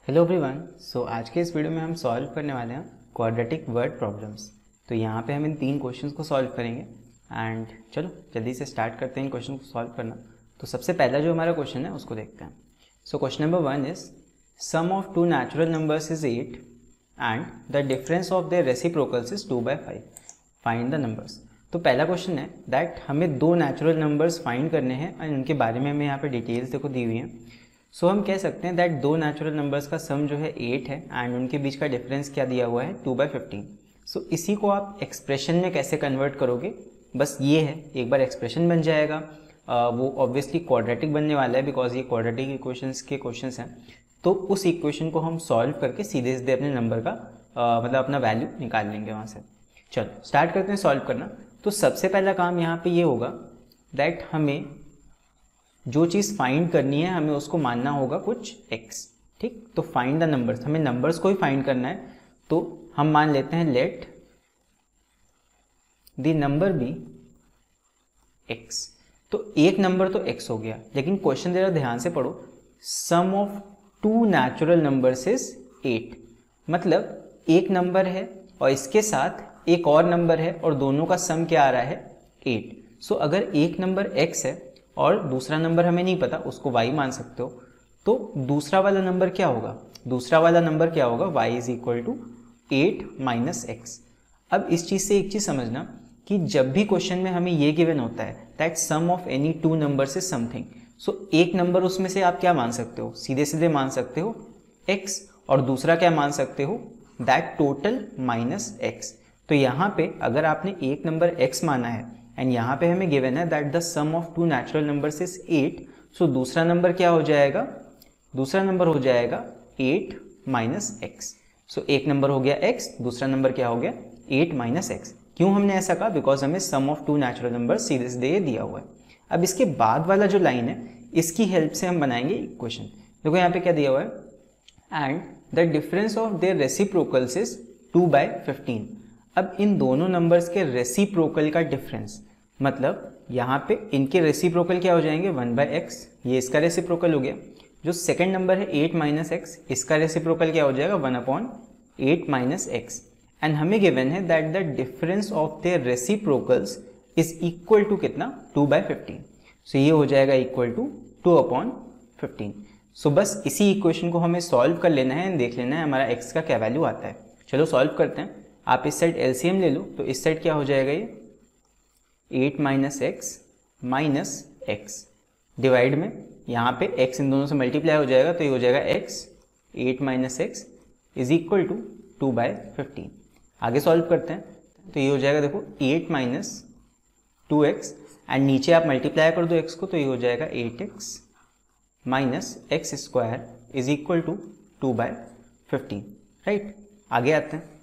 Hello everyone. आज के इस वीडियो में हम सॉल्व करने वाले हैं क्वाड्रेटिक वर्ड प्रॉब्लम्स। तो यहाँ पे हम इन 3 क्वेश्चंस को सॉल्व करेंगे एंड चलो जल्दी से स्टार्ट करते हैं इन क्वेश्चन को सॉल्व करना। तो सबसे पहला जो हमारा क्वेश्चन है उसको देखते हैं। So question number 1 is sum of 2 natural numbers is 8 and the difference of their reciprocals is 2/5, find the numbers. तो पहला क्वेश्चन है दैट हमें 2 नेचुरल नंबर्स फाइंड करने हैं एंड उनके बारे में हमें यहाँ पे डिटेल्स देखो दी हुई हैं। सो हम कह सकते हैं दैट 2 नेचुरल नंबर्स का सम जो है 8 है एंड उनके बीच का डिफरेंस क्या दिया हुआ है 2/15। सो इसी को आप एक्सप्रेशन में कैसे कन्वर्ट करोगे, बस ये है, एक बार एक्सप्रेशन बन जाएगा। वो ऑब्वियसली क्वाड्रेटिक बनने वाला है बिकॉज ये क्वाड्रेटिक इक्वेशंस के क्वेश्चंस हैं। तो उस इक्वेशन को हम सॉल्व करके सीधे सीधे अपने नंबर का मतलब अपना वैल्यू निकाल लेंगे वहाँ से। चलो स्टार्ट करते हैं सॉल्व करना। तो सबसे पहला काम यहाँ पे ये होगा दैट हमें जो चीज़ फाइंड करनी है हमें उसको मानना होगा कुछ x, ठीक। तो फाइंड द नंबर्स, हमें नंबर्स को ही फाइंड करना है। तो हम मान लेते हैं let the number be x। तो एक नंबर तो x हो गया, लेकिन क्वेश्चन जरा ध्यान से पढ़ो। सम ऑफ 2 नेचुरल नंबर्स इज 8, मतलब एक नंबर है और इसके साथ एक और नंबर है और दोनों का सम क्या आ रहा है 8। सो अगर एक नंबर x है और दूसरा नंबर हमें नहीं पता, उसको y मान सकते हो, तो दूसरा वाला नंबर क्या होगा, दूसरा वाला नंबर क्या होगा, y is equal to 8 minus x. अब इस चीज़ से एक चीज़ समझना कि जब भी क्वेश्चन में हमें ये गिवन होता है that sum of any 2 numbers is something, so एक नंबर उसमें से आप क्या मान सकते हो, सीधे सीधे मान सकते हो x, और दूसरा क्या मान सकते हो दैट टोटल माइनस एक्स। तो यहाँ पे अगर आपने एक नंबर x माना है एंड यहाँ पे हमें गिवन है that the sum of 2 natural numbers is 8, so दूसरा नंबर क्या हो जाएगा, दूसरा नंबर हो जाएगा 8 माइनस एक्स। सो एक नंबर हो गया x, दूसरा नंबर क्या हो गया 8 माइनस एक्स। क्यों हमने ऐसा कहा, बिकॉज हमें सम ऑफ 2 नेचुरल नंबर सीधे सीधे दिया हुआ है। अब इसके बाद वाला जो लाइन है इसकी हेल्प से हम बनाएंगे इक्वेशन। देखो यहाँ पे क्या दिया हुआ है and the difference of their reciprocals is 2/15। अब इन दोनों नंबर्स के रेसिप्रोकल का डिफरेंस, मतलब यहाँ पे इनके रेसिप्रोकल क्या हो जाएंगे 1/x, ये इसका रेसिप्रोकल हो गया। जो सेकंड नंबर है 8 माइनस एक्स, इसका रेसिप्रोकल क्या हो जाएगा 1/8 माइनस एक्स। एंड हमें गिवन है that the difference of their reciprocals is equal to कितना 2/15। सो ये हो जाएगा इक्वल टू 2/15। सो बस इसी इक्वेशन को हमें सॉल्व कर लेना है, देख लेना है हमारा x का क्या वैल्यू आता है। चलो सॉल्व करते हैं। आप इस साइड एलसीएम ले लो, तो इस साइड क्या हो जाएगा ये 8 minus x minus x divide में यहाँ पे x इन दोनों से मल्टीप्लाई हो जाएगा, तो ये हो जाएगा x 8 minus x is equal to 2/15। आगे सॉल्व करते हैं, तो ये हो जाएगा देखो 8 माइनस 2x एंड नीचे आप मल्टीप्लाई कर दो x को, तो ये हो जाएगा 8x minus x square is equal to 2/15, right. आगे आते हैं,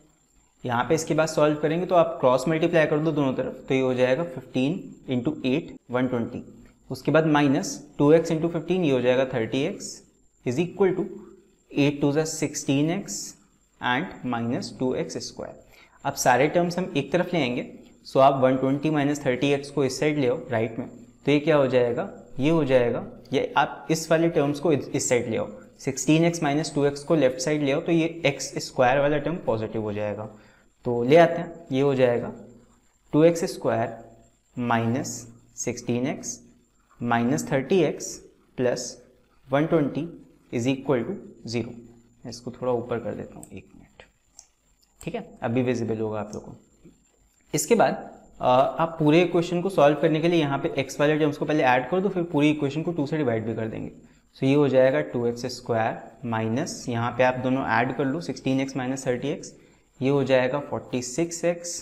यहाँ पे इसके बाद सॉल्व करेंगे तो आप क्रॉस मल्टीप्लाई कर दो दोनों तरफ, तो ये हो जाएगा 15 इंटू 8 120। उसके बाद माइनस 2x इंटू 15, ये हो जाएगा 30x is equal to 8 to 16x and minus 2x square. अब सारे टर्म्स हम एक तरफ ले आएंगे, सो आप 120 माइनस 30x को इस साइड ले आओ राइट में, तो ये क्या हो जाएगा, ये हो जाएगा, ये आप इस वाले टर्म्स को इस साइड ले आओ, 16x माइनस 2x को लेफ्ट साइड ले आओ, तो ये x स्क्वायर वाला टर्म पॉजिटिव हो जाएगा। तो ले आते हैं, ये हो जाएगा 2x square minus 16x minus 30x plus 120 is equal to 0। इसको थोड़ा ऊपर कर देता हूँ, 1 मिनट, ठीक है, अभी विजिबल होगा आप लोगों को। इसके बाद आप पूरे इक्वेशन को सॉल्व करने के लिए यहाँ पे x वाले टर्म्स को पहले ऐड कर दो, फिर पूरी इक्वेशन को 2 से डिवाइड भी कर देंगे। सो ये हो जाएगा 2x स्क्वायर माइनस, यहाँ पे आप दोनों ऐड कर लो 16x माइनस 30x, ये हो जाएगा 46x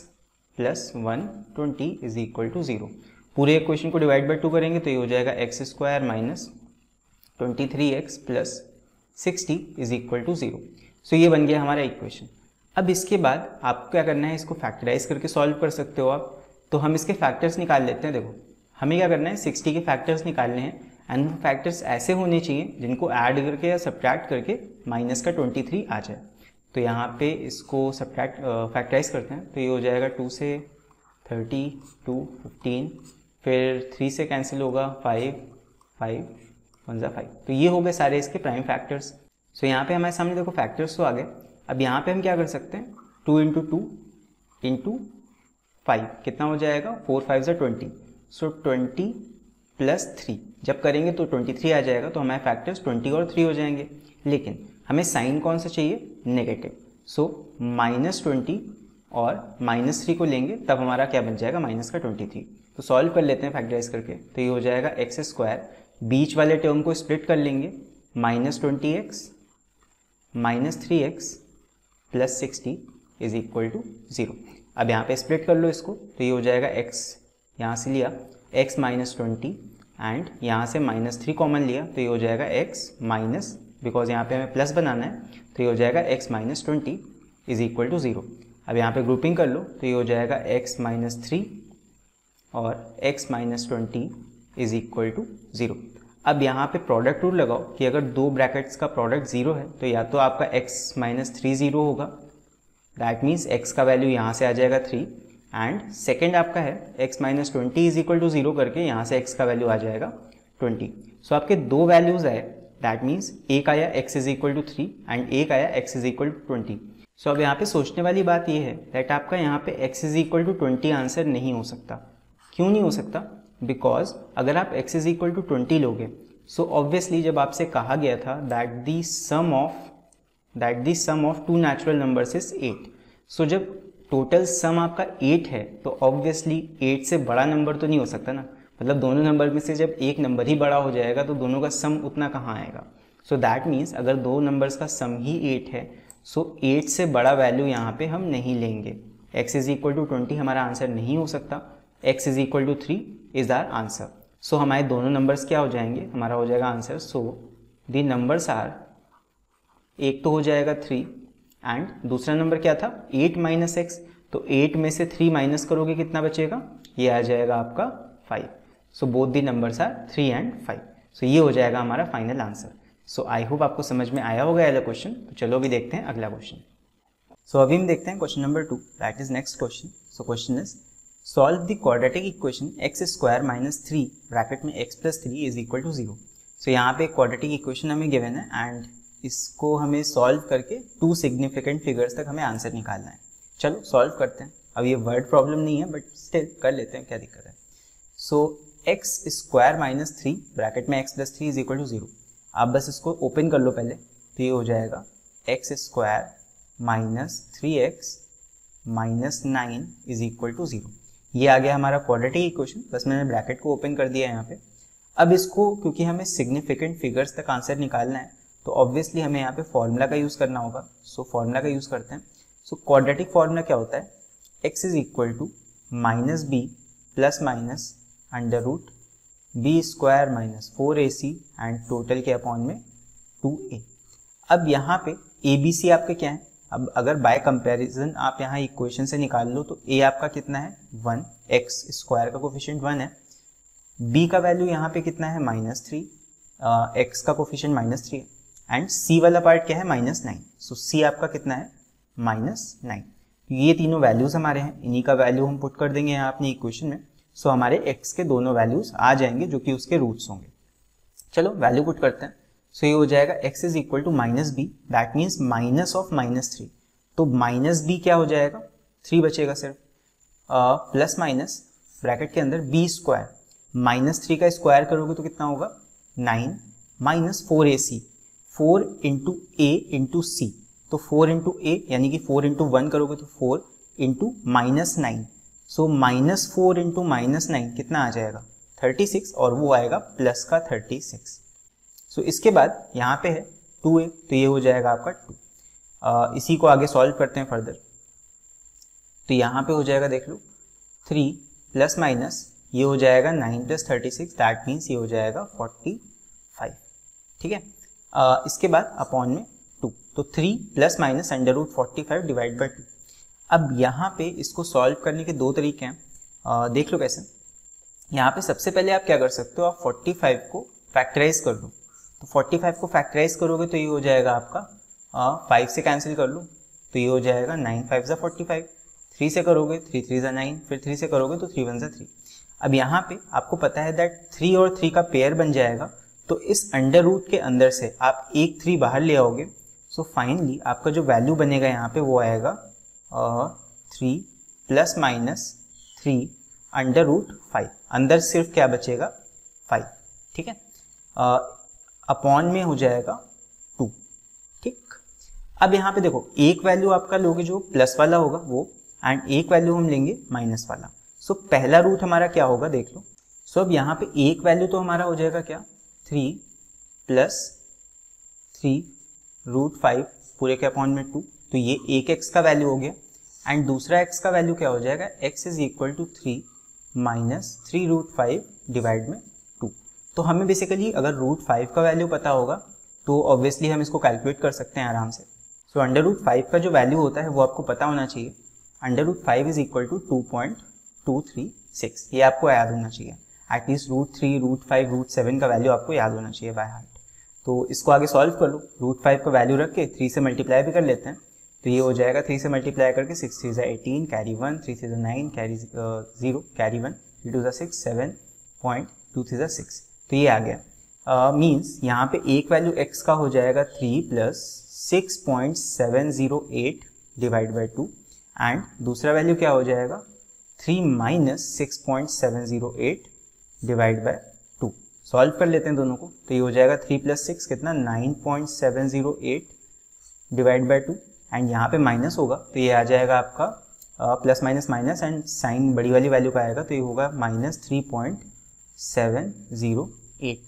plus 120 is equal to 0। पूरे इक्वेशन को डिवाइड बाय 2 करेंगे तो ये हो जाएगा x square minus 23x plus 60 is equal to 0। So ये बन गया हमारा इक्वेशन। अब इसके बाद आपको क्या करना है, इसको फैक्टराइज करके सॉल्व कर सकते हो आप। तो हम इसके फैक्टर्स निकाल लेते हैं। देखो हमें क्या करना है, 60 के फैक्टर्स निकालने हैं एंड वो फैक्टर्स ऐसे होने चाहिए जिनको ऐड करके या सब्ट्रैक्ट करके माइनस का 23 आ जाए। तो यहाँ पे इसको फैक्टराइज करते हैं, तो ये हो जाएगा 2 से 30 2 15, फिर 3 से कैंसिल होगा 5 5 1 5, तो ये हो गए सारे इसके प्राइम फैक्टर्स। सो यहाँ पे हमारे सामने देखो फैक्टर्स तो आ गए। अब यहाँ पे हम क्या कर सकते हैं, 2 इंटू 2 इंटू 5 कितना हो जाएगा, 4 5 ज़ा 20, सो 20 प्लस 3 जब करेंगे तो 23 आ जाएगा, तो हमारे फैक्टर्स 20 और 3 हो जाएंगे। लेकिन हमें साइन कौन सा चाहिए, नेगेटिव, सो -20 और -3 को लेंगे तब हमारा क्या बन जाएगा, माइनस का 23। तो सॉल्व कर लेते हैं फैक्टराइज करके, तो ये हो जाएगा एक्स स्क्वायर, बीच वाले टर्म को स्प्लिट कर लेंगे, -20x -3x plus 60 is equal to 0। अब यहाँ पे स्प्लिट कर लो इसको, तो ये हो जाएगा x, यहाँ से लिया x -20 एंड यहाँ से -3 कॉमन लिया, तो ये हो जाएगा x माइनस, बिकॉज यहाँ पे हमें प्लस बनाना है, तो ये हो जाएगा x -20 इज इक्वल टू 0। अब यहाँ पे ग्रुपिंग कर लो, तो ये हो जाएगा x -3 और x -20 इज इक्वल टू 0। अब यहाँ पे प्रोडक्ट रूल लगाओ कि अगर दो ब्रैकेट्स का प्रोडक्ट 0 है तो या तो आपका x -3 0 होगा, दैट मीन्स x का वैल्यू यहाँ से आ जाएगा 3, एंड सेकेंड आपका है x -20 इज इक्वल टू 0 करके यहाँ से x का वैल्यू आ जाएगा 20। सो आपके दो वैल्यूज आए, दैट मीन्स एक आया x is equal to 3 and एक आया x is equal to 20। So अब यहाँ पे सोचने वाली बात ये है दैट आपका यहाँ पे x is equal to 20 answer नहीं हो सकता। क्यों नहीं हो सकता, बिकॉज अगर आप x इज इक्वल टू 20 लोगे, सो ऑब्वियसली जब आपसे कहा गया था that the sum of two natural numbers is 8, so जब टोटल सम आपका 8 है तो ऑब्वियसली 8 से बड़ा नंबर तो नहीं हो सकता ना, मतलब दोनों नंबर में से जब एक नंबर ही बड़ा हो जाएगा तो दोनों का सम उतना कहाँ आएगा। सो दैट मीन्स अगर दो नंबर्स का सम ही 8 है, सो 8 से बड़ा वैल्यू यहाँ पे हम नहीं लेंगे। x इज इक्वल टू 20 हमारा आंसर नहीं हो सकता, x is equal to 3 is our answer. So हमारे दोनों नंबर्स क्या हो जाएंगे, हमारा हो जाएगा answer, so the numbers are, एक तो हो जाएगा 3 एंड दूसरा नंबर क्या था 8 माइनस एक्स, तो 8 में से 3 माइनस करोगे कितना बचेगा, ये आ जाएगा आपका 5। So both the numbers are 3 and 5। So ये हो जाएगा हमारा final answer. So I hope आपको समझ में आया होगा ये क्वेश्चन। तो चलो अभी देखते हैं अगला क्वेश्चन। सो अभी हम देखते हैं question number 2, that is next question. So question is solve the quadratic equation x square minus 3 bracket में x plus 3 is equal to 0। So यहाँ पे क्वाड्रेटिक इक्वेशन हमें गिवन है एंड इसको हमें सॉल्व करके 2 सिग्निफिकेंट फिगर्स तक हमें आंसर निकालना है। चलो सॉल्व करते हैं। अब ये वर्ड प्रॉब्लम नहीं है बट स्टिल कर लेते हैं, क्या दिक्कत है। So x square minus 3 bracket में x plus 3 is equal to 0। आप बस इसको ओपन कर लो पहले, तो ये हो जाएगा x square minus 3x minus 9 is equal to 0। ये आ गया हमारा क्वाड्रेटिक इक्वेशन, बस मैंने ब्रैकेट को ओपन कर दिया है यहाँ पे। अब इसको क्योंकि हमें सिग्निफिकेंट फिगर्स तक आंसर निकालना है तो ऑब्वियसली हमें यहाँ पे फॉर्मूला का यूज़ करना होगा। सो फॉर्मूला का यूज़ करते हैं। सो क्वाड्रेटिक फॉर्मूला क्या होता है, x is equal to minus b plus minus under root b square minus 4ac and total के अपॉन में 2a। अब यहाँ पे ए बी सी आपके क्या है, अब अगर बाय कंपैरिजन आप यहाँ इक्वेशन से निकाल लो तो a आपका कितना है 1, x स्क्वायर का कोफिशिएंट 1 है, b का वैल्यू यहाँ पे कितना है -3, x का कोफिशिएंट -3 है एंड c वाला पार्ट क्या है -9। सो c आपका कितना है -9। ये तीनों वैल्यूज हमारे हैं, इन्हीं का वैल्यू हम पुट कर देंगे यहाँ अपनी इक्वेशन में। सो हमारे x के दोनों वैल्यूज आ जाएंगे जो कि उसके रूट्स होंगे। चलो वैल्यू पुट करते हैं। सो ये हो जाएगा x is equal to minus b, that means minus of -3। तो माइनस बी क्या हो जाएगा, 3 बचेगा सिर्फ, प्लस माइनस ब्रैकेट के अंदर b स्क्वायर, -3 का स्क्वायर करोगे तो कितना होगा 9 minus 4ac, 4 into a into C, तो 4 इंटू a यानी कि 4 इंटू 1 करोगे तो 4 इंटू -9। सो -4 इंटू -9 कितना आ जाएगा 36 और वो आएगा प्लस का 36। सो इसके बाद यहाँ पे है 2a, तो ये हो जाएगा आपका 2। इसी को आगे सॉल्व करते हैं फर्दर। तो यहाँ पे हो जाएगा देख लो 3 प्लस माइनस ये हो जाएगा 9 प्लस 36, दैट मीन्स ये हो जाएगा 45। ठीक है, इसके बाद अपॉन में 2, तो 3 plus minus under root 45 divide by 2। अब यहाँ पे इसको सॉल्व करने के दो तरीके हैं, देख लो कैसे। यहाँ पे सबसे पहले आप क्या कर सकते हो, आप 45 को फैक्टराइज कर लो। तो 45 को फैक्टराइज करोगे तो ये हो जाएगा आपका 5 से कैंसिल कर लो तो ये हो जाएगा 9 5 ज़ा 45, 3 से करोगे 3 3 ज़ा 9, फिर 3 से करोगे तो 3 1 ज़ा 3। अब यहाँ पे आपको पता है दैट 3 और 3 का पेयर बन जाएगा, तो इस अंडर रूट के अंदर से आप एक 3 बाहर ले आओगे, सो फाइनली आपका जो वैल्यू बनेगा यहाँ पे वो आएगा 3 प्लस माइनस 3 अंडर रूट 5। अंदर सिर्फ क्या बचेगा 5, ठीक है, अपॉन में हो जाएगा 2, ठीक। अब यहाँ पे देखो एक वैल्यू आपका लोगे जो प्लस वाला होगा वो, एंड एक वैल्यू हम लेंगे माइनस वाला। सो पहला रूट हमारा क्या होगा देख लो। सो अब यहाँ पे एक वैल्यू तो हमारा हो जाएगा क्या 3 प्लस 3 रूट 5 पूरे के अपॉन में 2, तो ये एक x का वैल्यू हो गया। एंड दूसरा x का वैल्यू क्या हो जाएगा, x is equal to 3 minus 3 root 5 divide में 2। तो हमें बेसिकली अगर रूट 5 का वैल्यू पता होगा तो ऑब्वियसली हम इसको कैलकुलेट कर सकते हैं आराम से। सो अंडर रूट 5 का जो वैल्यू होता है वो आपको पता होना चाहिए। Under root 5 is equal to 2.236, ये आपको याद होना चाहिए। एटलीस्ट रूट 3, रूट 5, रूट 7 का वैल्यू आपको याद होना चाहिए बाय हार्ट। तो इसको आगे सॉल्व कर लो, रूट 5 का वैल्यू रख के 3 से मल्टीप्लाई भी कर लेते हैं, तो ये हो जाएगा 3 से मल्टीप्लाई करके 6 3 18 कैरी 1, 3 3 9 कैरी 0 कैरी 1, 3 2 6 7.2 6, तो ये आ गया। मीन्स यहाँ पे एक वैल्यू x का हो जाएगा 3 प्लस 6.708 डिवाइड बाई 2, एंड दूसरा वैल्यू क्या हो जाएगा 3 माइनस 6.708 डिवाइड बाय 2। सॉल्व कर लेते हैं दोनों को, तो ये हो जाएगा 3 प्लस 6 कितना 9.708 डिवाइड बाय 2, एंड यहाँ पे माइनस होगा तो ये आ जाएगा आपका plus minus minus, and sign बड़ी वाली वैल्यू का आएगा तो ये होगा माइनस 3.708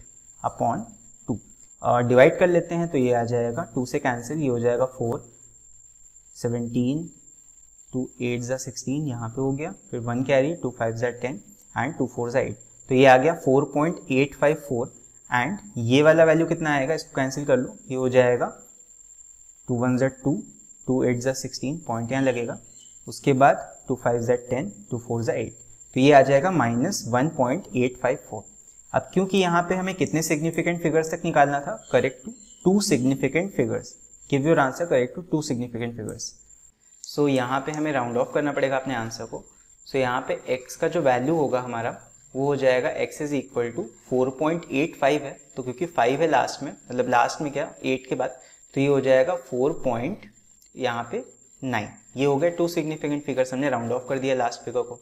अपॉन 2। डिवाइड कर लेते हैं तो ये आ जाएगा 2 से कैंसिल, ये हो जाएगा 4, 17 2 8 16 यहाँ पे हो गया, फिर 1 कैरी 2 5 10 एंड 2 4 8, तो ये आ गया 4.854। एंड ये वाला वैल्यू कितना आएगा, इसको कैंसिल कर लो, ये हो जाएगा 2 1 2 2 8 16, पॉइंट यहाँ लगेगा, उसके बाद 2 5 10 2 4 8, तो ये आ जाएगा माइनस 1.854। अब क्योंकि यहाँ पे हमें कितने सिग्निफिकेंट फिगर्स तक निकालना था, correct to 2 significant figures, give your answer correct to 2 significant figures. So यहाँ पे हमें राउंड ऑफ करना पड़ेगा अपने आंसर को। सो यहाँ पे x का जो वैल्यू होगा हमारा वो हो जाएगा x इज इक्वल टू 4.85 है, तो क्योंकि 5 है लास्ट में, मतलब लास्ट में क्या 8 के बाद, तो ये हो जाएगा 4. यहाँ पे 9। ये हो गया 2 सिग्निफिकेंट फिगर्स, हमने राउंड ऑफ कर दिया लास्ट फिगर को।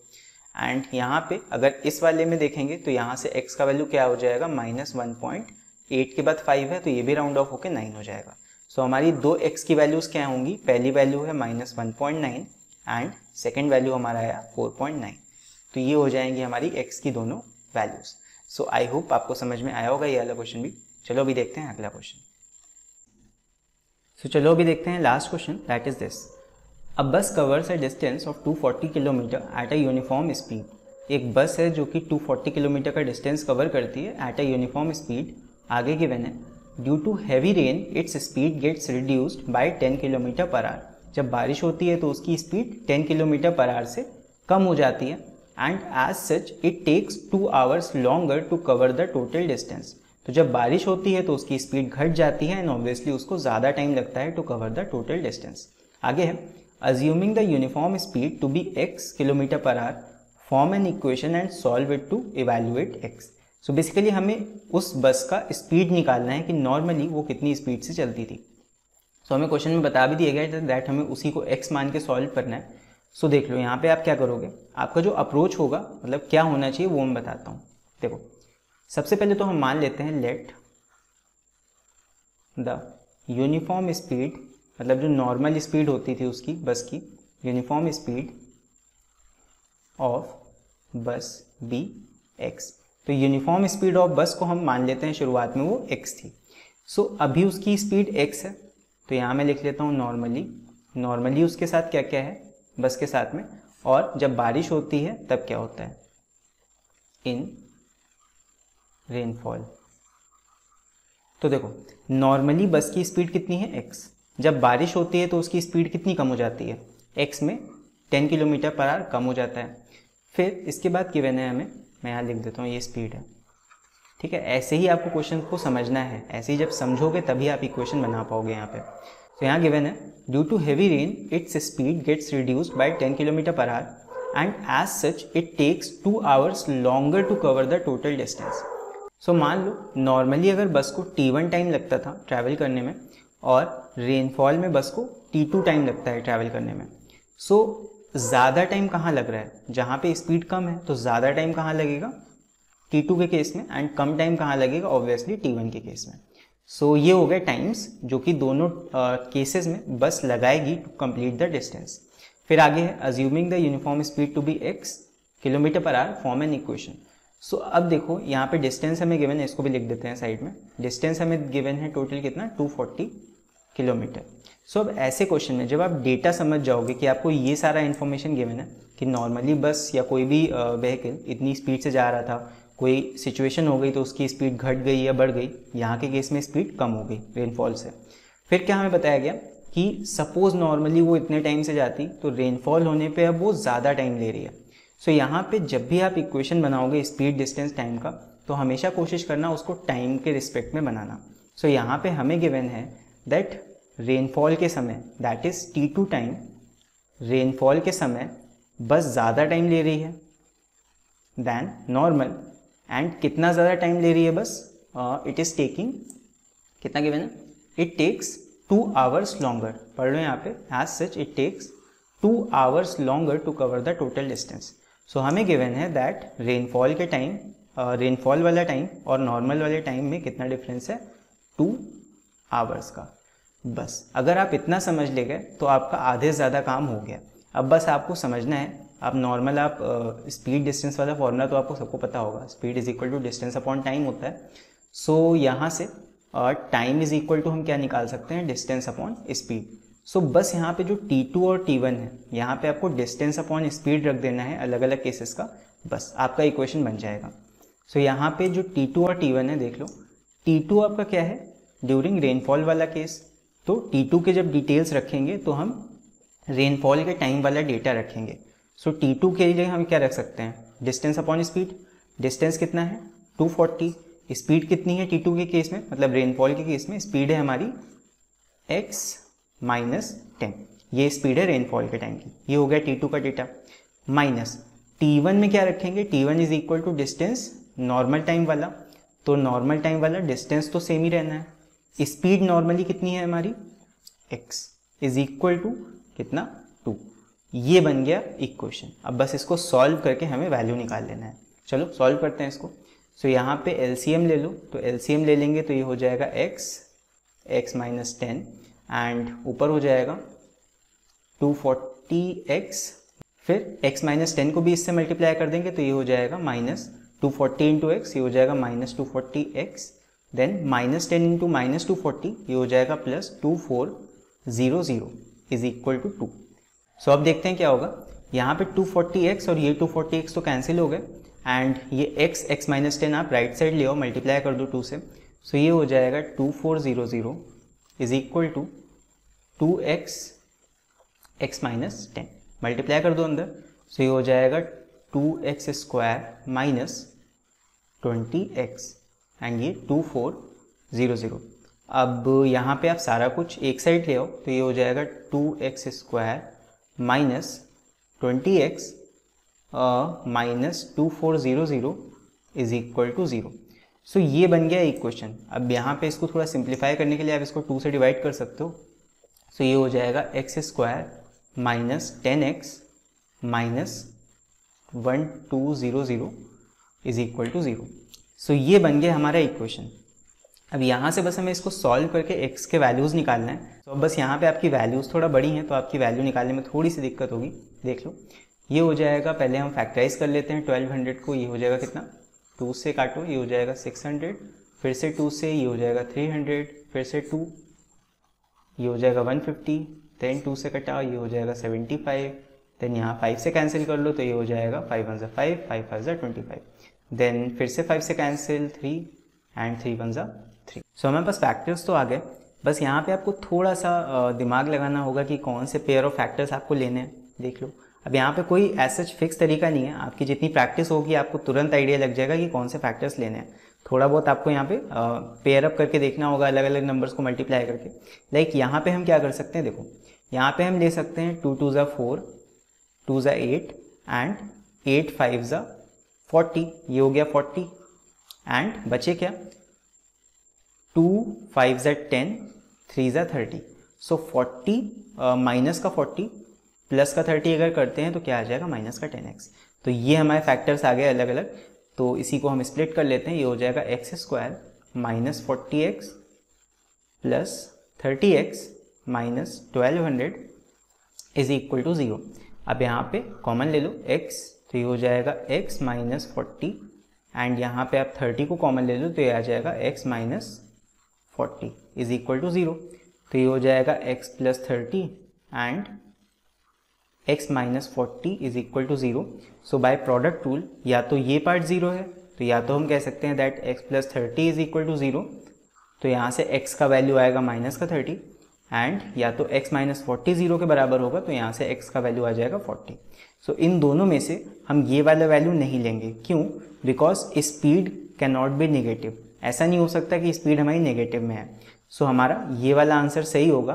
एंड यहाँ पे अगर इस वाले में देखेंगे तो यहाँ से x का वैल्यू क्या हो जाएगा माइनस 1.8 के बाद 5 है, तो ये भी राउंड ऑफ होकर 9 हो जाएगा। सो हमारी दो x की वैल्यूज क्या होंगी, पहली वैल्यू है माइनस 1.9 एंड सेकेंड वैल्यू हमारा आया 4.9, तो ये हो जाएंगी हमारी x की दोनों वैल्यूज। सो आई होप आपको समझ में आया होगा ये वाला क्वेश्चन भी। चलो अभी देखते हैं अगला क्वेश्चन। सो चलो अभी देखते हैं last question, that is this. A bus covers a distance of 240 kilometre at a uniform speed. एक बस है जो कि 240 किलोमीटर का डिस्टेंस कवर करती है एट अ यूनिफॉर्म स्पीड। आगे गिवन है due to heavy rain it's speed gets reduced by 10 kilometre per hour. जब बारिश होती है तो उसकी स्पीड 10 किलोमीटर पर आवर से कम हो जाती है। And as such it takes 2 hours longer to cover the total distance. तो जब बारिश होती है तो उसकी स्पीड घट जाती है एंड ऑब्वियसली उसको ज़्यादा टाइम लगता है to cover the total distance. आगे है assuming the uniform speed to be x kilometre per hour, form an equation and solve it to evaluate x। So basically हमें उस बस का स्पीड निकालना है कि नॉर्मली वो कितनी स्पीड से चलती थी। सो हमें क्वेश्चन में बता भी दिया गया है दैट हमें उसी को x मान के सॉल्व करना है। सो देख लो यहाँ पे आप क्या करोगे, आपका जो अप्रोच होगा मतलब क्या होना चाहिए वो मैं बताता हूँ। देखो सबसे पहले तो हम मान लेते हैं लेट द यूनिफॉर्म स्पीड, मतलब जो नॉर्मल स्पीड होती थी उसकी बस की, यूनिफॉर्म स्पीड ऑफ बस बी x। तो यूनिफॉर्म स्पीड ऑफ बस को हम मान लेते हैं शुरुआत में वो x थी। सो अभी उसकी स्पीड x है, तो यहाँ मैं लिख लेता हूँ नॉर्मली उसके साथ क्या क्या है बस के साथ में, और जब बारिश होती है तब क्या होता है इन रेनफॉल। तो देखो नॉर्मली बस की स्पीड कितनी है x, जब बारिश होती है तो उसकी स्पीड कितनी कम हो जाती है, x में 10 किलोमीटर पर आवर कम हो जाता है। फिर इसके बाद गिवन है हमें, मैं यहाँ लिख देता हूँ ये स्पीड है, ठीक है। ऐसे ही आपको क्वेश्चन को समझना है, ऐसे ही जब समझोगे तभी आप इक्वेशन बना पाओगे यहाँ पे। तो यहाँ गिवन है due to heavy rain it's speed gets reduced by 10 kilometre per hour and as such it takes 2 hours longer to cover the total distance. So मान लो नॉर्मली अगर बस को T1 टाइम लगता था ट्रैवल करने में और रेनफॉल में बस को T2 टाइम लगता है ट्रैवल करने में। सो ज़्यादा टाइम कहाँ लग रहा है, जहाँ पे स्पीड कम है तो ज़्यादा टाइम कहाँ लगेगा, T2 के केस में, एंड कम टाइम कहाँ लगेगा, ऑब्वियसली T1 के केस में। सो ये हो गए टाइम्स जो कि दोनों केसेस में बस लगाएगी टू कंप्लीट द डिस्टेंस। फिर आगे है assuming the uniform speed to be x kilometre per hour form an equation. So अब देखो यहाँ पे डिस्टेंस हमें गिवन है, इसको भी लिख देते हैं साइड में। डिस्टेंस हमें गिवन है टोटल कितना, 240 किलोमीटर। सो अब ऐसे क्वेश्चन में जब आप डेटा समझ जाओगे कि आपको ये सारा इन्फॉर्मेशन गिवन है कि नॉर्मली बस या कोई भी व्हीकल इतनी स्पीड से जा रहा था, कोई सिचुएशन हो गई तो उसकी स्पीड घट गई या बढ़ गई, यहाँ के केस में स्पीड कम हो गई रेनफॉल से। फिर क्या हमें बताया गया कि सपोज नॉर्मली वो इतने टाइम से जाती तो रेनफॉल होने पे अब वो ज़्यादा टाइम ले रही है। सो यहाँ पे जब भी आप इक्वेशन बनाओगे स्पीड डिस्टेंस टाइम का, तो हमेशा कोशिश करना उसको टाइम के रिस्पेक्ट में बनाना। सो यहाँ पे हमें गिवन है दैट रेनफॉल के समय, that is T2 time, rainfall के समय बस ज़्यादा टाइम ले रही है देन नॉर्मल। एंड कितना ज़्यादा टाइम ले रही है बस, इट इज़ टेकिंग, कितना गिवन है, इट टेक्स 2 आवर्स लॉन्गर। पढ़ लो यहाँ पे, as such it takes 2 hours longer to cover the total distance. So हमें गिवन है दैट रेनफॉल के टाइम, रेनफॉल वाला टाइम और नॉर्मल वाले टाइम में कितना डिफरेंस है, 2 आवर्स का। बस अगर आप इतना समझ ले गए तो आपका आधे से ज़्यादा काम हो गया। अब बस आपको समझना है, आप नॉर्मल आप स्पीड डिस्टेंस वाला फॉर्मूला तो आपको सबको पता होगा, speed is equal to distance upon time होता है। सो यहाँ से टाइम इज इक्वल टू हम क्या निकाल सकते हैं, डिस्टेंस अपॉन स्पीड। सो बस यहाँ पे जो T2 और T1 है, यहाँ पे आपको डिस्टेंस अपॉन स्पीड रख देना है अलग अलग केसेस का, बस आपका इक्वेशन बन जाएगा। सो यहाँ पे जो T2 और T1 है देख लो, T2 आपका क्या है, ड्यूरिंग रेनफॉल वाला केस। तो T2 के जब डिटेल्स रखेंगे तो हम रेनफॉल के टाइम वाला डेटा रखेंगे। सो T2 के लिए हम क्या रख सकते हैं, डिस्टेंस अपॉन स्पीड। डिस्टेंस कितना है, 240। स्पीड कितनी है T2 के केस में, मतलब रेनफॉल के केस में स्पीड है हमारी x -10, ये स्पीड है रेनफॉल के टाइम की। ये हो गया T2 का डेटा। माइनस T1 में क्या रखेंगे, T1 is equal to distance normal time वाला, तो नॉर्मल टाइम वाला डिस्टेंस तो सेम ही रहना है। स्पीड नॉर्मली कितनी है हमारी, x इज इक्वल टू कितना, 2। ये बन गया इक्वेशन। अब बस इसको सॉल्व करके हमें वैल्यू निकाल लेना है। चलो सॉल्व करते हैं इसको। सो यहाँ पे LCM ले लो, तो LCM ले लेंगे तो ये हो जाएगा x -10 एंड ऊपर हो जाएगा 240x, फिर x -10 को भी इससे मल्टीप्लाई कर देंगे तो ये हो जाएगा -240 इंटू एक्स, ये हो जाएगा -240x, देन -10 इंटू -240 ये हो जाएगा +2400 इज इक्वल टू 2। सो अब देखते हैं क्या होगा। यहाँ पे 240x और ये 240x तो कैंसिल हो गए, एंड ये x -10 आप राइट साइड ले आओ, मल्टीप्लाई कर दो 2 से। सो ये हो जाएगा 2400 is equal to 2x -10, multiply कर दो अंदर। सो ये हो जाएगा 2x square minus 20x and ये 2400। अब यहाँ पे आप सारा कुछ एक साइड ले आओ तो ये हो जाएगा 2x square minus 20x minus 2400 is equal to 0। So ये बन गया इक्वेशन। अब यहाँ पे इसको थोड़ा सिंप्लीफाई करने के लिए आप इसको 2 से डिवाइड कर सकते हो। सो ये हो जाएगा x square minus 10x minus 1200 is equal to 0। So ये बन गया हमारा इक्वेशन। अब यहाँ से बस हमें इसको सॉल्व करके x के वैल्यूज़ निकालना है। तो अब बस यहाँ पे आपकी वैल्यूज़ थोड़ा बड़ी हैं तो आपकी वैल्यू निकालने में थोड़ी सी दिक्कत होगी। देख लो, ये हो जाएगा, पहले हम फैक्टराइज कर लेते हैं 1200 को। ये हो जाएगा कितना, 2 से काटो, ये हो जाएगा 600, फिर से 2 से ये हो जाएगा 300, फिर से 2 ये हो जाएगा 150, देन 2 से कटा ये हो जाएगा 75, देन यहाँ 5 से कैंसिल कर लो तो ये हो जाएगा 5 1 5, 5 5 25, देन फिर से 5 से कैंसिल 3 एंड 3 1 3। सो हमारे पास फैक्टर्स तो आ गए। बस यहाँ पे आपको थोड़ा सा दिमाग लगाना होगा कि कौन से पेयर ऑफ फैक्टर्स आपको लेने हैं। देख लो, अब यहाँ पे कोई ऐसा फिक्स तरीका नहीं है, आपकी जितनी प्रैक्टिस होगी आपको तुरंत आइडिया लग जाएगा कि कौन से फैक्टर्स लेने हैं। थोड़ा बहुत आपको यहाँ पे पेयर अप करके देखना होगा, अलग अलग नंबर्स को मल्टीप्लाई करके। लाइक यहाँ पे हम क्या कर सकते हैं, देखो यहाँ पे हम ले सकते हैं 2 2 4, 2 8 एंड 8 5 40, ये हो गया 40, एंड बचे क्या, 2 5 ज़ा 10, 3 ज़ा 30। सो 40 माइनस का 40 प्लस का 30 अगर करते हैं तो क्या आ जाएगा, माइनस का 10x। तो ये हमारे फैक्टर्स आ गए अलग अलग, तो इसी को हम स्प्लिट कर लेते हैं। ये हो जाएगा x square minus 40x plus 30x minus 1200 is equal to 0। अब यहाँ पे कॉमन ले लो x, तो ये हो जाएगा x माइनस 40 एंड यहाँ पे आप 30 को कॉमन ले लो तो ये आ जाएगा x minus 40 is equal to 0। तो ये हो जाएगा x plus 30 and x minus 40 is equal to 0। So by product rule या तो ये पार्ट 0 है, तो या तो हम कह सकते हैं that x plus 30 is equal to 0, तो यहाँ से x का वैल्यू आएगा माइनस का 30 एंड या तो x माइनस 40 0 के बराबर होगा, तो यहाँ से x का वैल्यू आ जाएगा 40। सो इन दोनों में से हम ये वाला वैल्यू नहीं लेंगे, क्यों, because speed can not be negative, ऐसा नहीं हो सकता कि स्पीड हमारी नेगेटिव में है। सो हमारा ये वाला आंसर सही होगा।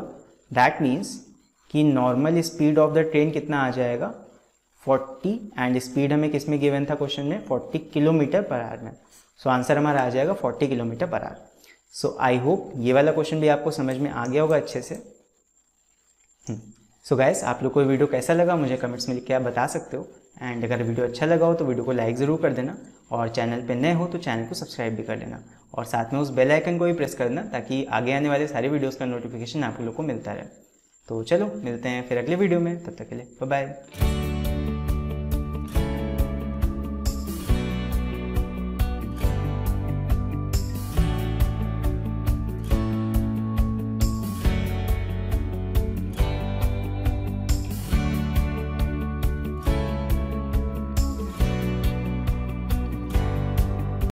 दैट मीन्स कि normal speed of the train कितना आ जाएगा, 40 एंड स्पीड हमें किस में गिवन था क्वेश्चन में, 40 किलोमीटर पर आवर में। सो आंसर हमारा आ जाएगा 40 kilometre per our. So I hope ये वाला क्वेश्चन भी आपको समझ में आ गया होगा अच्छे से। सो गाइस, आप लोग को वीडियो कैसा लगा मुझे कमेंट्स में लिख के आप बता सकते हो, एंड अगर वीडियो अच्छा लगा हो तो वीडियो को लाइक ज़रूर कर देना, और चैनल पे नए हो तो चैनल को सब्सक्राइब भी कर लेना, और साथ में उस बेल आइकन को भी प्रेस कर देना ताकि आगे आने वाले सारे वीडियोज़ का नोटिफिकेशन आप लोग को मिलता रहे। तो चलो मिलते हैं फिर अगले वीडियो में, तब तक के लिए बाय बाय।